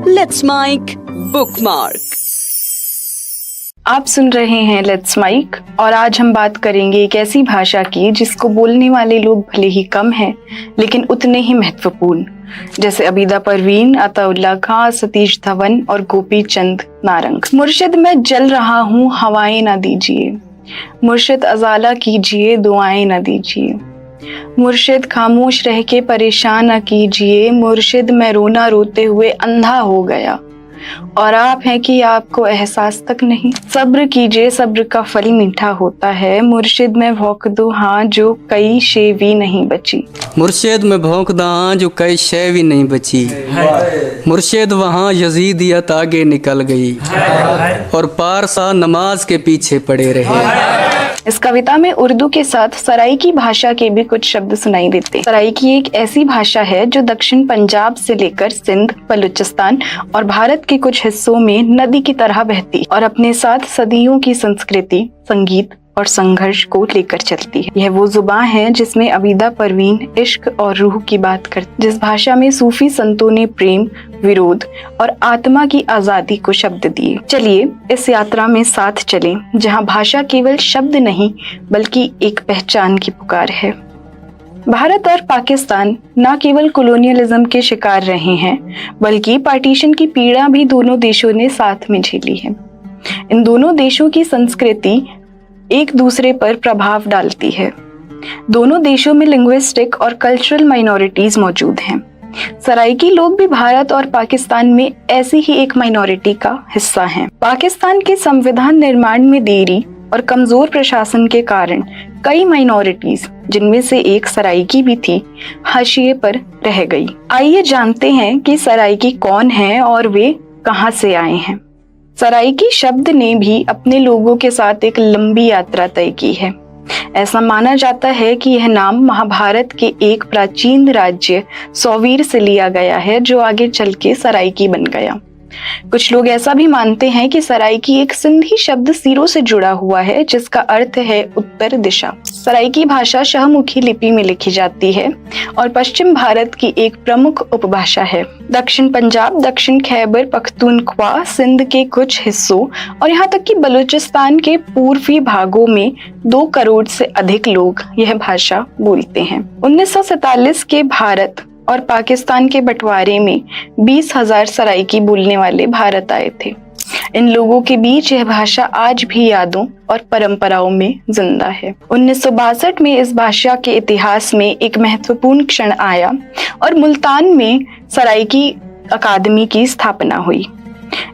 Let's mic bookmark. आप सुन रहे हैं लेट्स माइक और आज हम बात करेंगे एक ऐसी भाषा की जिसको बोलने वाले लोग भले ही कम हैं लेकिन उतने ही महत्वपूर्ण, जैसे अबीदा परवीन, अताउल्ला खां, सतीश धवन और गोपी चंद नारंग। मुर्शिद मैं जल रहा हूँ हवाएं ना दीजिए, मुर्शिद अजाला कीजिए दुआएं ना दीजिए, मुर्शिद खामोश रह के परेशान न कीजिए, मुर्शिद मैं रोना रोते हुए अंधा हो गया और आप हैं कि आपको एहसास तक नहीं। सब्र कीजिए, सब्र का फल मीठा होता है, मुर्शिद में भौंक दो हाँ जो कई शे भी नहीं बची। मुर्शिद में भौंक दो हाँ जो कई शे भी नहीं बची, मुर्शिद वहाँ यजीदियत आगे निकल गई और पारसा नमाज के पीछे पड़े रहे। इस कविता में उर्दू के साथ सराइकी भाषा के भी कुछ शब्द सुनाई देते। सराइकी एक ऐसी भाषा है जो दक्षिण पंजाब से लेकर सिंध, बलूचिस्तान और भारत के कुछ हिस्सों में नदी की तरह बहती और अपने साथ सदियों की संस्कृति, संगीत और संघर्ष को लेकर चलती है। यह वो जुबान है जिसमें अबीदा परवीन इश्क और रूह की बात करती, जिस भाषा में सूफी संतों ने प्रेम, विरोध और आत्मा की आजादी को शब्द दिए। चलिए इस यात्रा में साथ चलें, जहां भाषा केवल शब्द नहीं बल्कि एक पहचान की पुकार है। भारत और पाकिस्तान न केवल कॉलोनियलिज्म के शिकार रहे हैं बल्कि पार्टीशन की पीड़ा भी दोनों देशों ने साथ में झेली है। इन दोनों देशों की संस्कृति एक दूसरे पर प्रभाव डालती है। दोनों देशों में लिंग्विस्टिक और कल्चरल माइनॉरिटीज मौजूद हैं। सराइकी लोग भी भारत और पाकिस्तान में ऐसी ही एक माइनॉरिटी का हिस्सा हैं। पाकिस्तान के संविधान निर्माण में देरी और कमजोर प्रशासन के कारण कई माइनॉरिटीज, जिनमें से एक सराइकी भी थी, हाशिए पर रह गई। आइए जानते हैं कि सराइकी कौन है और वे कहां से आए हैं। सराइकी शब्द ने भी अपने लोगों के साथ एक लंबी यात्रा तय की है। ऐसा माना जाता है कि यह नाम महाभारत के एक प्राचीन राज्य सौवीर से लिया गया है जो आगे चल के सराइकी बन गया। कुछ लोग ऐसा भी मानते हैं कि सराइकी एक सिंधी शब्द सीरो से जुड़ा हुआ है जिसका अर्थ है उत्तर दिशा। सराइकी भाषा शाहमुखी लिपि में लिखी जाती है और पश्चिम भारत की एक प्रमुख उपभाषा है। दक्षिण पंजाब, दक्षिण खैबर पख्तूनख्वा, सिंध के कुछ हिस्सों और यहाँ तक कि बलूचिस्तान के पूर्वी भागों में 2 करोड़ से अधिक लोग यह भाषा बोलते हैं। 1947 के भारत और पाकिस्तान के बंटवारे में 20,000 सराइकी बोलने वाले भारत आए थे। इन लोगों के बीच यह भाषा आज भी यादों और परंपराओं में जिंदा है। 1962 में इस भाषा के इतिहास में एक महत्वपूर्ण क्षण आया और मुल्तान में सराइकी अकादमी की स्थापना हुई।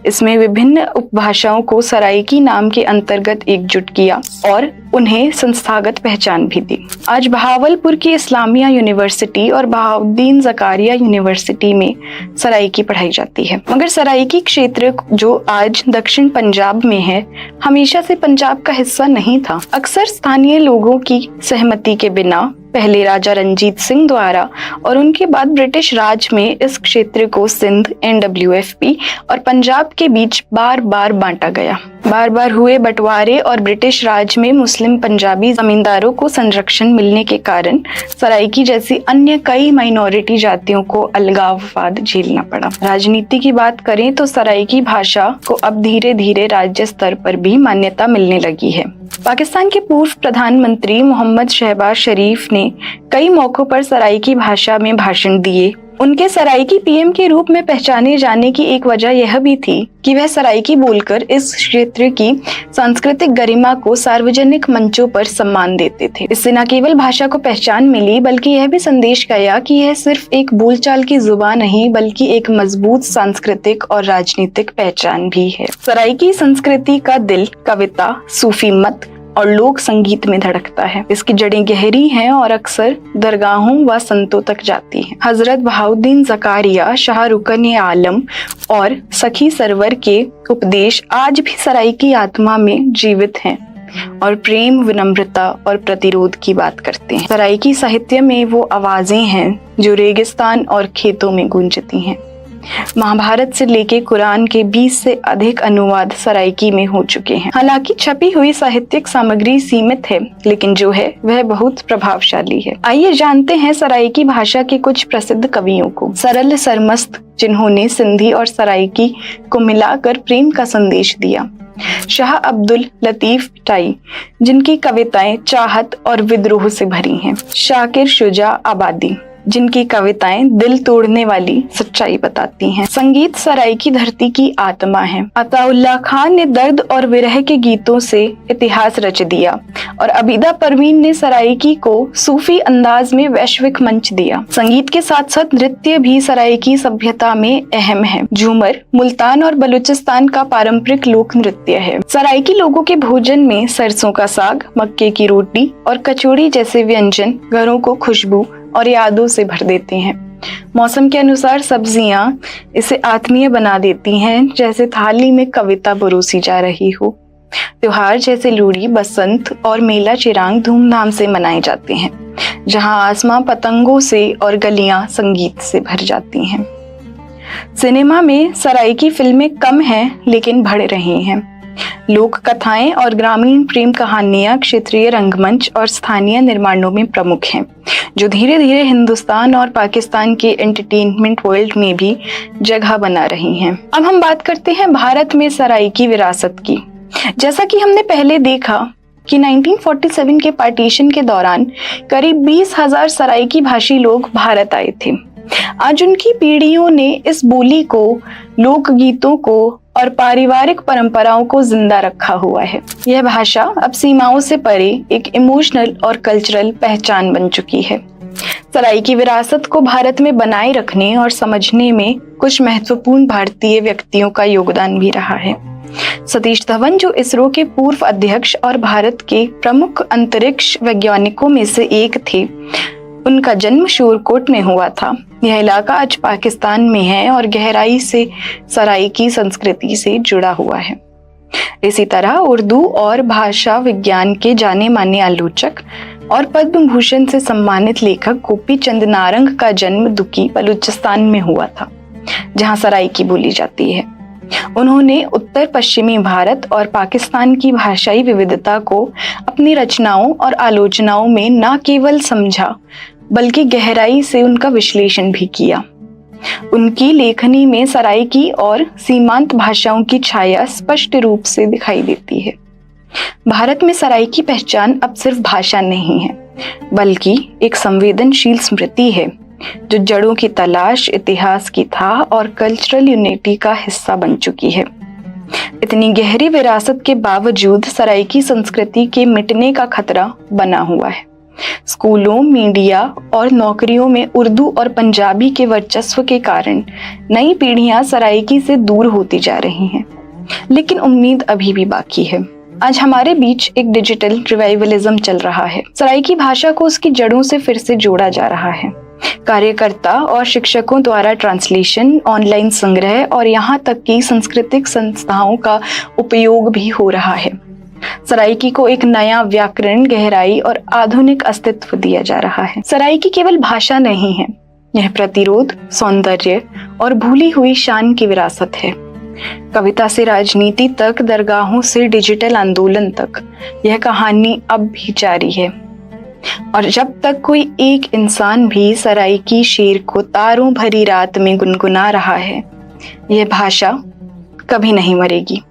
इसमें विभिन्न उपभाषाओं को सराइकी नाम के अंतर्गत एकजुट किया और उन्हें संस्थागत पहचान भी दी। आज बहावलपुर की इस्लामिया यूनिवर्सिटी और बहाउद्दीन जकारिया यूनिवर्सिटी में सराइकी पढ़ाई जाती है। मगर सराइकी क्षेत्र जो आज दक्षिण पंजाब में है, हमेशा से पंजाब का हिस्सा नहीं था। अक्सर स्थानीय लोगों की सहमति के बिना पहले राजा रंजीत सिंह द्वारा और उनके बाद ब्रिटिश राज में इस क्षेत्र को सिंध, NWFP और पंजाब के बीच बार बार बांटा गया। बार बार हुए बंटवारे और ब्रिटिश राज में मुस्लिम पंजाबी जमींदारों को संरक्षण मिलने के कारण सराइकी जैसी अन्य कई माइनॉरिटी जातियों को अलगाववाद झेलना पड़ा। राजनीति की बात करें तो सराइकी भाषा को अब धीरे धीरे राज्य स्तर पर भी मान्यता मिलने लगी है। पाकिस्तान के पूर्व प्रधानमंत्री मोहम्मद शहबाज शरीफ ने कई मौकों पर सराइकी भाषा में भाषण दिए। उनके सराइकी PM के रूप में पहचाने जाने की एक वजह यह भी थी कि वह सराइकी बोलकर इस क्षेत्र की सांस्कृतिक गरिमा को सार्वजनिक मंचों पर सम्मान देते थे। इससे न केवल भाषा को पहचान मिली बल्कि यह भी संदेश गया कि यह सिर्फ एक बोलचाल की जुबान नहीं बल्कि एक मजबूत सांस्कृतिक और राजनीतिक पहचान भी है। सराइकी संस्कृति का दिल कविता, सूफी मत और लोक संगीत में धड़कता है। इसकी जड़ें गहरी हैं और अक्सर दरगाहों व संतों तक जाती हैं। हजरत बहाउद्दीन जकारिया, शाह रुकन आलम और सखी सरवर के उपदेश आज भी सराइकी आत्मा में जीवित हैं और प्रेम, विनम्रता और प्रतिरोध की बात करते हैं। सराइकी साहित्य में वो आवाजें हैं जो रेगिस्तान और खेतों में गूंजती हैं। महाभारत से लेके कुरान के 20 से अधिक अनुवाद सराइकी में हो चुके हैं। हालांकि छपी हुई साहित्यिक सामग्री सीमित है, लेकिन जो है वह बहुत प्रभावशाली है। आइए जानते हैं सराइकी भाषा के कुछ प्रसिद्ध कवियों को। सरल सरमस्त, जिन्होंने सिंधी और सराइकी को मिलाकर प्रेम का संदेश दिया। शाह अब्दुल लतीफ टाई, जिनकी कविताएं चाहत और विद्रोह से भरी हैं। शाकिर शुजा आबादी, जिनकी कविताएं दिल तोड़ने वाली सच्चाई बताती हैं। संगीत सराइकी धरती की आत्मा है। अताउल्लाह खान ने दर्द और विरह के गीतों से इतिहास रच दिया और अबीदा परवीन ने सराइकी को सूफी अंदाज में वैश्विक मंच दिया। संगीत के साथ साथ नृत्य भी सराइकी सभ्यता में अहम है। झूमर मुल्तान और बलूचिस्तान का पारंपरिक लोक नृत्य है। सराइकी लोगों के भोजन में सरसों का साग, मक्के की रोटी और कचौड़ी जैसे व्यंजन घरों को खुशबू और यादों से भर देते हैं। मौसम के अनुसार सब्जियां इसे आत्मीय बना देती हैं, जैसे थाली में कविता परोसी जा रही हो। त्योहार जैसे लोहड़ी, बसंत और मेला चिरांग धूमधाम से मनाए जाते हैं, जहां आसमां पतंगों से और गलियां संगीत से भर जाती हैं। सिनेमा में सराइकी फिल्में कम हैं, लेकिन बढ़ रही हैं। लोक कथाएं और ग्रामीण प्रेम कहानियां क्षेत्रीय रंगमंच और स्थानीय निर्माणों में प्रमुख हैं, जो धीरे धीरे हिंदुस्तान और पाकिस्तान के एंटरटेनमेंट वर्ल्ड में भी जगह बना रही हैं। अब हम बात करते हैं भारत में सराइकी विरासत की। जैसा कि हमने पहले देखा कि 1947 के पार्टीशन के दौरान करीब 20,000 सराइकी भाषी लोग भारत आए थे। आज उनकी पीढ़ियों ने इस बोली को, लोकगीतों को और पारिवारिक परंपराओं को जिंदा रखा हुआ है। यह भाषा अब सीमाओं से परे एक इमोशनल और कल्चरल पहचान बन चुकी है। सराइकी विरासत को भारत में बनाए रखने और समझने में कुछ महत्वपूर्ण भारतीय व्यक्तियों का योगदान भी रहा है। सतीश धवन, जो इसरो के पूर्व अध्यक्ष और भारत के प्रमुख अंतरिक्ष वैज्ञानिकों में से एक थे, उनका जन्म शोरकोट में हुआ था। यह इलाका आज पाकिस्तान में है और गहराई से सराइकी संस्कृति से जुड़ा हुआ है। इसी तरह उर्दू और भाषा विज्ञान के जाने माने आलोचक और पद्म भूषण से सम्मानित लेखक गोपी चंद नारंग का जन्म दुकी बलूचिस्तान में हुआ था, जहां सराइकी बोली जाती है। उन्होंने उत्तर पश्चिमी भारत और पाकिस्तान की भाषाई विविधता को अपनी रचनाओं और आलोचनाओं में न केवल समझा, बल्कि गहराई से उनका विश्लेषण भी किया। उनकी लेखनी में सराइकी और सीमांत भाषाओं की छाया स्पष्ट रूप से दिखाई देती है। भारत में सराइकी पहचान अब सिर्फ भाषा नहीं है, बल्कि एक संवेदनशील स्मृति है, जो जड़ों की तलाश, इतिहास की था और कल्चरल यूनिटी का हिस्सा बन चुकी है। इतनी गहरी विरासत के बावजूद सराइकी संस्कृति के मिटने का खतरा बना हुआ है। स्कूलों, मीडिया और नौकरियों में उर्दू और पंजाबी के वर्चस्व के कारण नई पीढ़ियां सराइकी से दूर होती जा रही हैं, लेकिन उम्मीद अभी भी बाकी है। आज हमारे बीच एक डिजिटल रिवाइवलिज्म चल रहा है। सराइकी भाषा को उसकी जड़ों से फिर से जोड़ा जा रहा है। कार्यकर्ता और शिक्षकों द्वारा ट्रांसलेशन, ऑनलाइन संग्रह और यहाँ तक कि सांस्कृतिक संस्थाओं का उपयोग भी हो रहा है। सराइकी को एक नया व्याकरण, गहराई और आधुनिक अस्तित्व दिया जा रहा है। सराइकी केवल भाषा नहीं है, यह प्रतिरोध, सौंदर्य और भूली हुई शान की विरासत है। कविता से राजनीति तक, दरगाहों से डिजिटल आंदोलन तक, यह कहानी अब भी जारी है। और जब तक कोई एक इंसान भी सराइकी शेर को तारों भरी रात में गुनगुना रहा है, यह भाषा कभी नहीं मरेगी।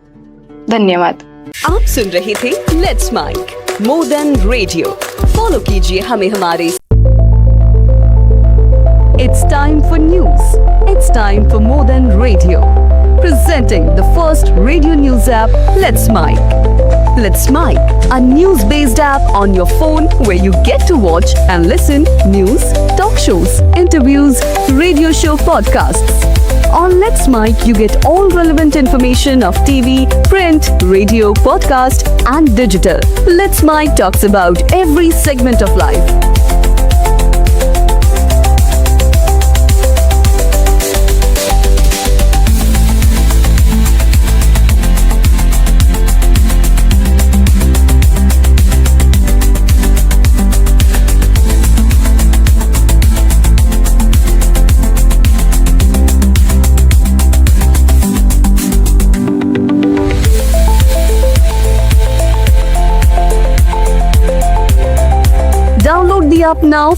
धन्यवाद। आप सुन रहे थे let's mic more than radio. Follow कीजिए हमें हमारे It's time for news. It's time for more than radio. Presenting the first radio news app, Let's Mic. Let's Mic, a news-based app on your phone where you get to watch and listen news, talk shows, interviews, radio show podcasts. On Let's Mic, you get all relevant information of TV, print, radio, podcast, and digital. Let's Mic talks about every segment of life. Now